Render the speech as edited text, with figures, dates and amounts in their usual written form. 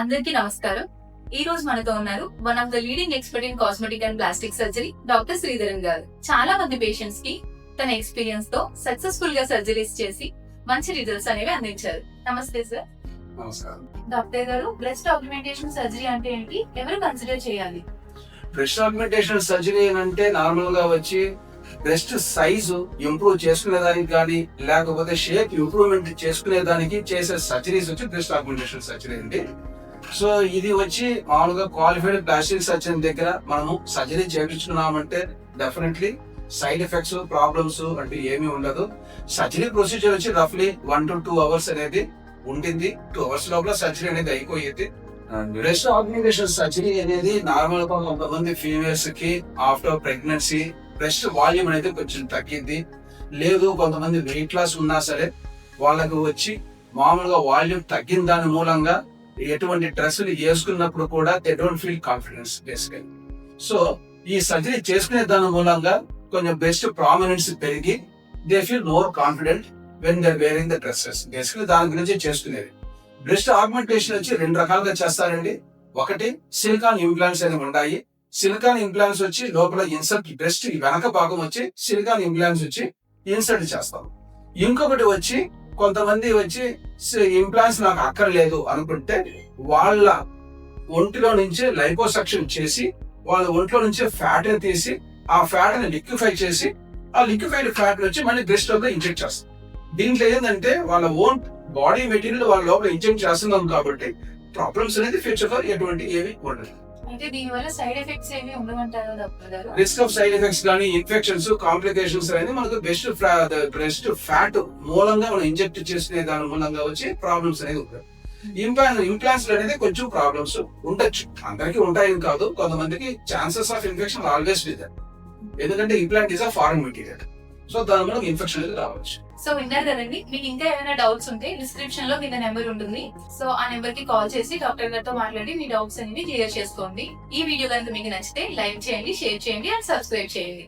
అందరికీ నమస్కారం. ఈ రోజు మనతో ఉన్నారు one of the leading expert in cosmetic and plastic surgery doctor Sridharan గారు. చాలా మంది పేషెంట్స్ కి తన ఎక్స్పీరియన్స్ తో సక్సెస్ఫుల్ గా సర్జరీస్ చేసి మంచి రిజల్ట్స్ అనేవి అందించారు. నమస్తే సార్. నమస్కారం. డాక్టర్ గారు, బ్రెస్ట్ ఆగ్మెంటేషన్ సర్జరీ అంటే ఏంటి, ఎవరు కన్సిడర్ చేయాలి? బ్రెస్ట్ ఆగ్మెంటేషన్ సర్జరీ అంటే నార్మల్ గా వచ్చి బ్రెస్ట్ సైజు ఇంప్రూవ్ చేసుకునే దానికి కానీ లేకపోతే షేప్ ఇంప్రూవ్మెంట్ చేసుకునే దానికి చేసే సర్జరీస్ వచ్చి బ్రెస్ట్ ఆగ్మెంటేషన్ సర్జరీ అండి. సో ఇది వచ్చి మామూలుగా క్వాలిఫైడ్ ప్లాస్టిక్ సర్జన్ దగ్గర మనము సర్జరీ చేయించుకున్నామంటే డెఫినెట్లీ సైడ్ ఎఫెక్ట్స్ ప్రాబ్లమ్స్ అంటే ఏమీ ఉండదు. సర్జరీ ప్రొసీజర్ వచ్చి రఫ్లీ 1 to 2 hours అనేది ఉంటుంది. 2 hours లోపల సర్జరీ అనేది అయిపోయేది. బ్రెస్ట్ ఆగ్మెంటేషన్ సర్జరీ అనేది నార్మల్ గా కొంతమంది ఫీమేల్స్ కి ఆఫ్టర్ ప్రెగ్నెన్సీ బ్రెస్ట్ వాల్యూమ్ అనేది కొంచెం తగ్గింది, లేదు కొంతమంది వెయిట్ లాస్ ఉన్నా సరే వాళ్ళకి వచ్చి మామూలుగా వాల్యూమ్ తగ్గిన దాని మూలంగా ఎటువంటి డ్రెస్సులు వేసుకున్నప్పుడు కూడా they don't feel confidence basically. So ఈ సర్జరీ చేసుకునే దాని మూలంగా కొంచెం బ్రెస్ట్ ప్రామినెన్స్ పెరిగి they feel more confident when they wearing the dresses. Basically దాని గురించి చేసుకునేది. బ్రెస్ట్ ఆగ్మెంటేషన్ వచ్చి 2 రకాలుగా చేస్తారండి. ఒకటి సిలికాన్ ఇంప్లాంట్స్ అనేవి ఉన్నాయి. సిలికాన్ ఇంప్లాంట్స్ వచ్చి లోపల ఇన్సర్ట్ బ్రెస్ట్ వెనక భాగం వచ్చి సిలికాన్ ఇంప్లాంట్స్ వచ్చి ఇన్సర్ట్ చేస్తాం. ఇంకొకటి వచ్చి కొంతమంది వచ్చి ఇంప్లాంట్స్ నాకు అక్కర్లేదు అనుకుంటే వాళ్ళ ఒంటిలో నుంచి లైపోసక్షన్ చేసి వాళ్ళ ఒంట్లో నుంచి ఫ్యాట్ ని తీసి ఆ ఫ్యాట్ ని లిక్విఫై చేసి ఆ లిక్విఫైడ్ ఫ్యాట్ వచ్చి మళ్ళీ బ్రెస్ట్ లోపల ఇంజెక్ట్ చేస్తాం. దీంట్లో ఏంటంటే వాళ్ళ ఓన్ బాడీ మెటీరియల్ వాళ్ళ లోపల ఇంజెక్ట్ చేస్తున్నాం కాబట్టి ప్రాబ్లమ్స్ అనేది ఫ్యూచర్ లో ఎటువంటి ఏవి ఉండదు. అంటే దీని వల్ల సైడ్ ఎఫెక్ట్స్ ఏమి ఉండమంటారా డాక్టర్ గారు? రిస్క్ ఆఫ్ సైడ్ ఎఫెక్ట్స్ కానీ ఇన్ఫెక్షన్స్ కాంప్లికేషన్స్ అనేది మనకు బ్రెస్ట్ ఫ్యాట్ మూలంగా మనం ఇంజెక్ట్ చేసుకునే దాని మూలంగా వచ్చి ప్రాబ్లమ్స్ అనేది ఉంటాయి. ఇంప్లాంట్స్ అనేది కొంచెం ప్రాబ్లమ్స్ ఉండొచ్చు, అందరికీ ఉంటాయని కాదు. కొంతమందికి chances of infection always with, ఎందుకంటే implant is a foreign material. So దాని వల్ల ఇన్ఫెక్షన్ అనేది రావచ్చు. సో విన్నారు కదండి. మీకు ఇంకా ఏమైనా డౌట్స్ ఉంటే డిస్క్రిప్షన్ లో కింద నెంబర్ ఉంటుంది. సో ఆ నెంబర్ కి కాల్ చేసి డాక్టర్ గారితో మాట్లాడి మీ డౌట్స్ అనేవి క్లియర్ చేసుకోండి. ఈ వీడియో కనుక మీకు నచ్చితే లైక్ చేయండి, షేర్ చేయండి అండ్ సబ్స్క్రైబ్ చేయండి.